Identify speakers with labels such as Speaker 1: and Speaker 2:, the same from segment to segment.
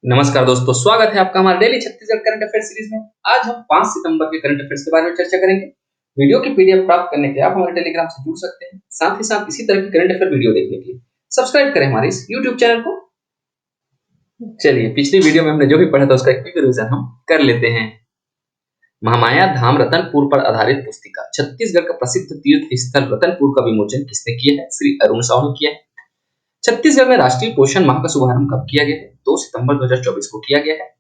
Speaker 1: नमस्कार दोस्तों, स्वागत है आपका हमारे daily Chhattisgarh current affair series में। आज हम 5 सितंबर के करंट अफेयर्स के बारे में चर्चा करेंगे। वीडियो की पीडीएफ प्राप्त करने के लिए आप हमारे टेलीग्राम से जुड़ सकते हैं। साथ ही साथ इसी तरह की करंट अफेयर वीडियो देखने के लिए सब्सक्राइब करें हमारे इस यूट्यूब चैनल को। चलिए, पिछली वीडियो में हमने जो भी पढ़ा था उसका एक क्विक रिवीजन हम कर लेते हैं। महामाया धाम रतनपुर पर आधारित पुस्तिका छत्तीसगढ़ का प्रसिद्ध तीर्थ स्थल रतनपुर का विमोचन किसने किया है? श्री अरुण साहू ने किया है। छत्तीसगढ़ में राष्ट्रीय पोषण माह का शुभारंभ कब किया गया है? 2 सितंबर 2024 को किया गया है।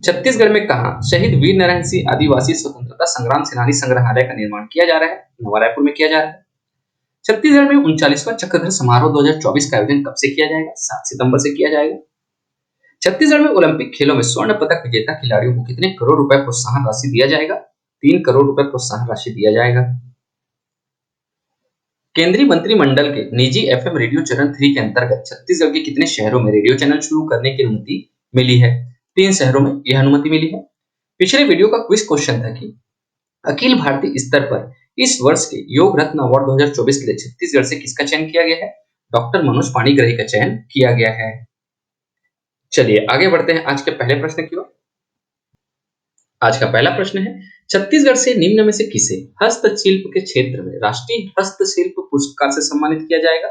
Speaker 1: छत्तीसगढ़ में कहां शहीद वीर नारायण सिंह आदिवासी स्वतंत्रता संग्राम सेनानी संग्रहालय का निर्माण किया जा रहा है? नवा रायपुर में किया जा रहा है। छत्तीसगढ़ में 39वां चक्रधर समारोह 2024 का आयोजन कब से किया जाएगा? 7 सितंबर से किया जाएगा। छत्तीसगढ़ में ओलंपिक खेलों में स्वर्ण पदक विजेता खिलाड़ियों को कितने करोड़ रुपए प्रोत्साहन राशि दिया जाएगा? 3 करोड़ रुपए प्रोत्साहन राशि दिया जाएगा। केंद्रीय मंत्रिमंडल के निजी एफएम रेडियो चरण 3 के अंतर्गत छत्तीसगढ़ के कितने शहरों में रेडियो चैनल शुरू करने की अनुमति मिली है? 3 शहरों में यह अनुमति मिली है। पिछले वीडियो का क्विज क्वेश्चन था कि अखिल भारतीय स्तर पर इस वर्ष के योग रत्न अवार्ड 2024 के लिए छत्तीसगढ़ से किसका चयन किया गया है? डॉक्टर मनोज पाणिग्राही का चयन किया गया है। चलिए आगे बढ़ते हैं आज के पहले प्रश्न की ओर। आज का पहला प्रश्न है, छत्तीसगढ़ से निम्न में से किसे हस्तशिल्प के क्षेत्र में राष्ट्रीय हस्तशिल्प पुरस्कार से सम्मानित किया जाएगा?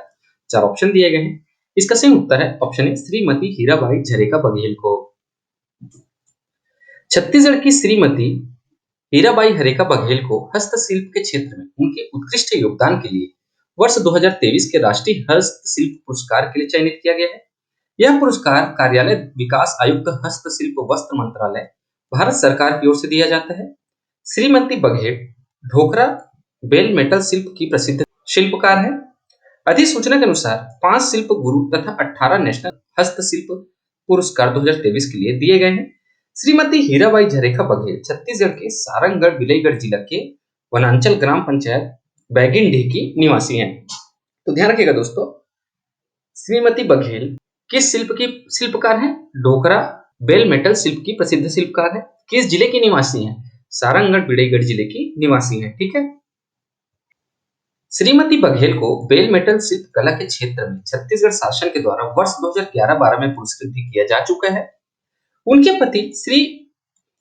Speaker 1: 4 ऑप्शन दिए गए हैं। इसका सही उत्तर है ऑप्शन ए, श्रीमती हीराबाई झरेका बघेल को। छत्तीसगढ़ की श्रीमती हीराबाई हरेका बघेल को हस्तशिल्प के क्षेत्र में उनके उत्कृष्ट योगदान के लिए वर्ष 2023 के राष्ट्रीय हस्तशिल्प पुरस्कार के लिए चयनित किया गया है। यह पुरस्कार कार्यालय विकास आयुक्त हस्तशिल्प वस्त्र मंत्रालय भारत सरकार की ओर से दिया जाता है। श्रीमती बघेल ढोकरा बेल मेटल शिल्प की प्रसिद्ध शिल्पकार है। अधिसूचना के अनुसार 5 शिल्प गुरु तथा 18 नेशनल हस्तशिल्प पुरस्कार 2023 के लिए दिए गए हैं। श्रीमती हीराबाई झरेखा बघेल छत्तीसगढ़ के सारंगगढ़ विलयगढ़ जिला के वनांचल ग्राम पंचायत बैगिनडीह की निवासी हैं। तो ध्यान रखिएगा दोस्तों, श्रीमती बघेल किस शिल्प की शिल्पकार हैं? डोकरा बेल मेटल शिल्प की प्रसिद्ध शिल्पकार है। किस जिले की निवासी हैं? सारंगगढ़ विलयगढ़ जिले की निवासी हैं। ठीक है। श्रीमती बघेल को बेल मेटल शिल्प कला के क्षेत्र में छत्तीसगढ़ शासन के द्वारा वर्ष 2011-12 में पुरस्कृत भी किया जा चुका है। उनके पति श्री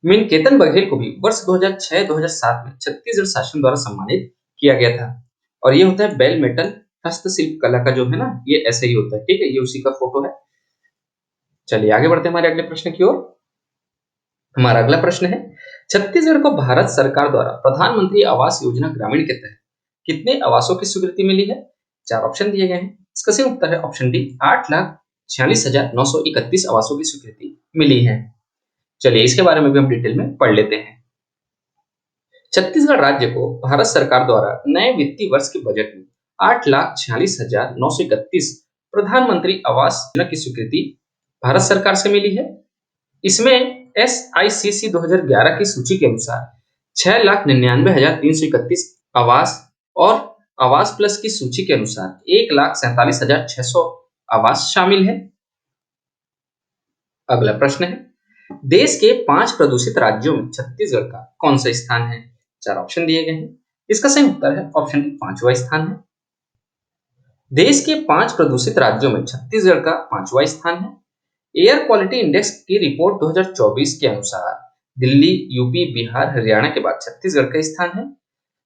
Speaker 1: मिनकेतन बघेल को भी वर्ष 2006-2007 में छत्तीसगढ़ शासन द्वारा सम्मानित किया गया था। और ये होता है बेल मेटल हस्तशिल्प कला का जो है ना, ये ऐसे ही होता है। ठीक है, ये उसी का फोटो है। चलिए आगे बढ़ते हैं हमारे अगले प्रश्न की ओर। हमारा अगला प्रश्न है, छत्तीसगढ़ को भारत सरकार द्वारा प्रधानमंत्री आवास योजना ग्रामीण के तहत कितने आवासों की स्वीकृति मिली है? 4 ऑप्शन दिए गए हैं। इसका सही उत्तर है ऑप्शन डी, 8,46,931 आवासों की स्वीकृति मिली है। चलिए इसके बारे में भी हम डिटेल में पढ़ लेते हैं। छत्तीसगढ़ राज्य को भारत सरकार द्वारा नए वित्तीय वर्ष के बजट में 8,46,931 प्रधानमंत्री आवास योजना की स्वीकृति भारत सरकार से मिली है। इसमें SICC 2011 की सूची के अनुसार 6,99,331 आवास और आवास प्लस की सूची के अनुसार 1,47,600 आवास शामिल है। अगला प्रश्न है, देश के 5 प्रदूषित राज्यों में छत्तीसगढ़ का कौन सा स्थान है? 4 ऑप्शन दिए गए हैं। इसका सही उत्तर है ऑप्शन डी, 5वां स्थान है। देश के 5 प्रदूषित राज्यों में छत्तीसगढ़ का 5वां स्थान है। एयर क्वालिटी इंडेक्स की रिपोर्ट 2024 के अनुसार दिल्ली, यूपी, बिहार, हरियाणा के बाद छत्तीसगढ़ का स्थान है।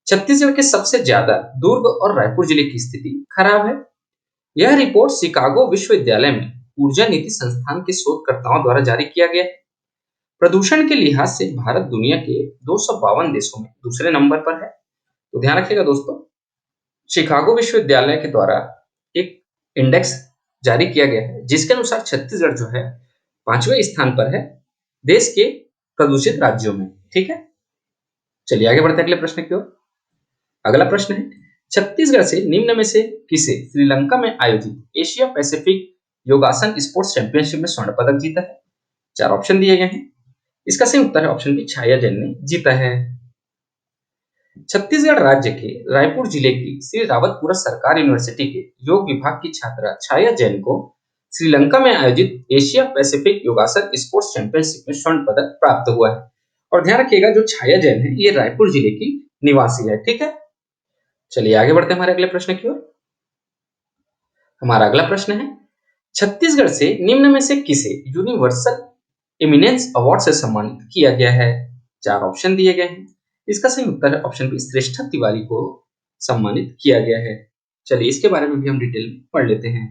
Speaker 1: छत्तीसगढ़ के सबसे ज्यादा दुर्ग और रायपुर जिले की स्थिति खराब है। यह रिपोर्ट शिकागो विश्वविद्यालय में ऊर्जा नीति संस्थान के शोधकर्ताओं द्वारा जारी किया गया है। प्रदूषण के लिहाज से भारत दुनिया के 252 देशों में दूसरे नंबर पर है। तो ध्यान रखिएगा दोस्तों, शिकागो विश्वविद्यालय के द्वारा एक इंडेक्स जारी किया गया है जिसके अनुसार छत्तीसगढ़ जो है 5वें स्थान पर है देश के प्रदूषित राज्यों में। ठीक है, चलिए आगे बढ़ते हैं अगले प्रश्न की ओर। अगला प्रश्न है, छत्तीसगढ़ से निम्न में से किसे श्रीलंका में आयोजित एशिया पैसिफिक योगासन स्पोर्ट्स चैंपियनशिप में स्वर्ण पदक जीता है? 4 ऑप्शन दिए गए हैं। इसका सही उत्तर है ऑप्शन बी, छाया जैन ने जीता है। छत्तीसगढ़ राज्य के रायपुर जिले की श्री रावतपुरा सरकार यूनिवर्सिटी के योग विभाग की छात्रा छाया जैन को श्रीलंका में आयोजित एशिया पैसिफिक योगासन स्पोर्ट्स चैंपियनशिप में स्वर्ण पदक प्राप्त हुआ है। और ध्यान रखिएगा, जो छाया जैन है ये रायपुर जिले की निवासी है। ठीक है, चलिए आगे बढ़ते हैं हमारे अगले प्रश्न की ओर। हमारा अगला प्रश्न है, छत्तीसगढ़ से निम्न में से किसे यूनिवर्सल एमिनेंस अवार्ड से सम्मानित किया गया है? 4 ऑप्शन दिए गए हैं। इसका सही उत्तर है ऑप्शन बी, श्रेष्ठा तिवारी को सम्मानित किया गया है। चलिए इसके बारे में भी हम डिटेल में पढ़ लेते हैं।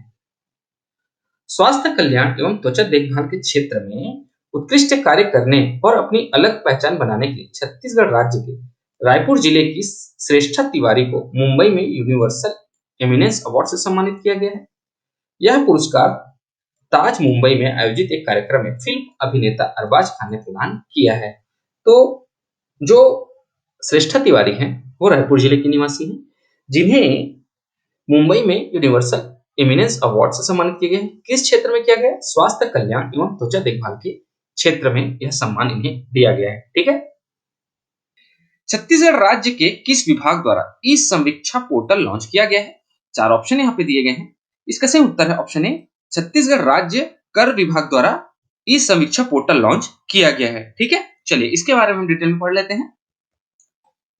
Speaker 1: स्वास्थ्य कल्याण एवं त्वचा देखभाल के क्षेत्र में उत्कृष्ट कार्य करने और अपनी अलग पहचान बनाने के लिए छत्तीसगढ़ राज्य के रायपुर जिले की श्रेष्ठा तिवारी को मुंबई में यूनिवर्सल एमिनेंस अवार्ड से सम्मानित किया गया है। यह पुरस्कार ताज मुंबई में आयोजित एक कार्यक्रम में फिल्म अभिनेता अरबाज खान ने प्रदान किया है। तो जो श्रेष्ठा तिवारी हैं वो रायपुर जिले के निवासी हैं, जिन्हें मुंबई में यूनिवर्सल एमिनेंस अवार्ड से सम्मानित किया गया है। किस क्षेत्र में किया गया है? स्वास्थ्य कल्याण एवं त्वचा देखभाल के क्षेत्र में यह सम्मान इन्हें दिया गया है। ठीक है। छत्तीसगढ़ राज्य के किस विभाग द्वारा ई समीक्षा पोर्टल लॉन्च किया गया है? 4 ऑप्शन यहाँ पे दिए गए हैं। इसका सही उत्तर है ऑप्शन ए, छत्तीसगढ़ राज्य कर विभाग द्वारा ई समीक्षा पोर्टल लॉन्च किया गया है। ठीक है, चलिए इसके बारे में हम डिटेल में पढ़ लेते हैं।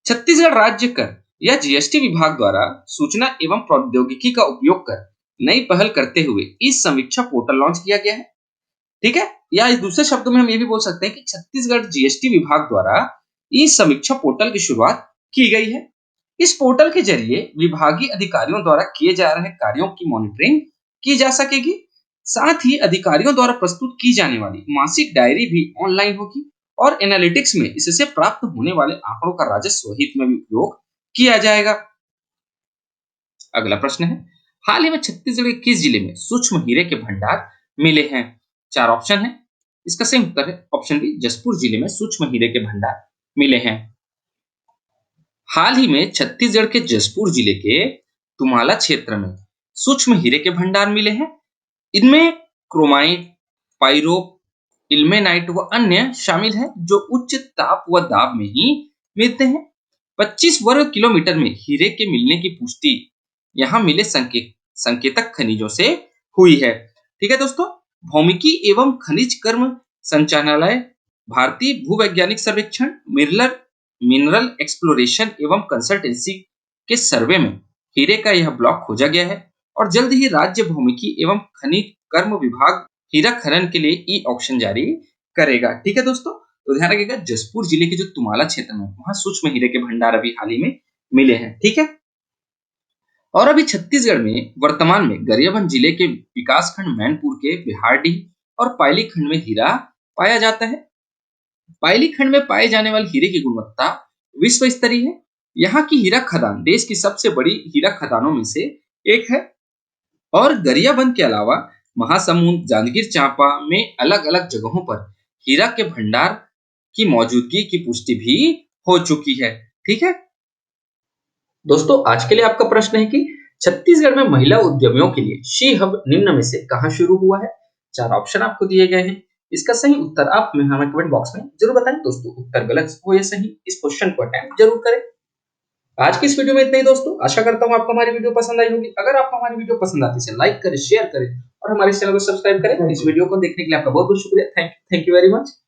Speaker 1: छत्तीसगढ़ राज्य कर या जीएसटी विभाग द्वारा सूचना एवं प्रौद्योगिकी का उपयोग कर नई पहल करते हुए इस समीक्षा पोर्टल लॉन्च किया गया है। ठीक है, या इस दूसरे शब्दों में हम ये भी बोल सकते हैं कि छत्तीसगढ़ जीएसटी विभाग द्वारा इस समीक्षा पोर्टल की शुरुआत की गई है। इस पोर्टल के जरिए विभागीय अधिकारियों द्वारा किए जा रहे कार्यों की मॉनिटरिंग की जा सकेगी। साथ ही अधिकारियों द्वारा प्रस्तुत की जाने वाली मासिक डायरी भी ऑनलाइन होगी और एनालिटिक्स में इससे प्राप्त होने वाले आंकड़ों का राजस्व हित में भी उपयोग किया जाएगा। अगला प्रश्न है, हाल ही में छत्तीसगढ़ के किस जिले में सूक्ष्म हीरे के भंडार मिले हैं? 4 ऑप्शन है। इसका सही उत्तर है ऑप्शन बी, जसपुर जिले में सूक्ष्म हीरे के भंडार मिले हैं। हाल ही में छत्तीसगढ़ के जसपुर जिले के तुमाला क्षेत्र में सूक्ष्म हीरे के भंडार मिले हैं। इनमें क्रोमाइट, पाइरोप, इल्मेनाइट व अन्य शामिल हैं जो उच्च ताप व दाब में ही मिलते हैं। 25 वर्ग किलोमीटर में हीरे के मिलने की पुष्टि यहाँ मिले संकेतक खनिजों से हुई है। ठीक है दोस्तों, भौमिकी एवं खनिज कर्म संचालनालय, भारतीय भूवैज्ञानिक सर्वेक्षण, मिनरल एक्सप्लोरेशन एवं कंसल्टेंसी के सर्वे में हीरे का यह ब्लॉक खोजा गया है और जल्द ही राज्य भौमिकी एवं खनिज कर्म विभाग हीरा खनन के लिए ई ऑक्शन जारी करेगा। ठीक है दोस्तों, तो ध्यान रखिएगा जसपुर जिले के जो तुमाला क्षेत्र में वहां सूक्ष्म हीरे के भंडार अभी हाल ही में मिले हैं। ठीक है, और अभी छत्तीसगढ़ में वर्तमान में गरियाबंद जिले के विकासखंड मैनपुर के बिहारडीह और पायली खंड में हीरा पाया जाता है। पायली खंड में पाए जाने वाले हीरे की गुणवत्ता विश्व स्तरीय है। यहाँ की हीरा खदान देश की सबसे बड़ी हीरा खदानों में से एक है और गरियाबंद के अलावा महासमुंद, जांजगीर चांपा में अलग अलग जगहों पर हीरा के भंडार की मौजूदगी की पुष्टि भी हो चुकी है। ठीक है दोस्तों, आज के लिए आपका प्रश्न है कि छत्तीसगढ़ में महिला उद्यमियों के लिए शी हब निम्न में से कहां शुरू हुआ है? 4 ऑप्शन आपको दिए गए हैं। इसका सही उत्तर आप हमें कमेंट बॉक्स में जरूर बताएं। दोस्तों, उत्तर गलत हो या सही, इस क्वेश्चन को अटेम्प्ट जरूर करें। आज की इस वीडियो में इतना ही दोस्तों। आशा करता हूं आपको हमारी वीडियो पसंद आई होगी। अगर आपको हमारी वीडियो पसंद आती है इसे लाइक करें, शेयर करें और हमारे चैनल को सब्सक्राइब करें। इस वीडियो को देखने के लिए आपका बहुत बहुत शुक्रिया। Thank you very much.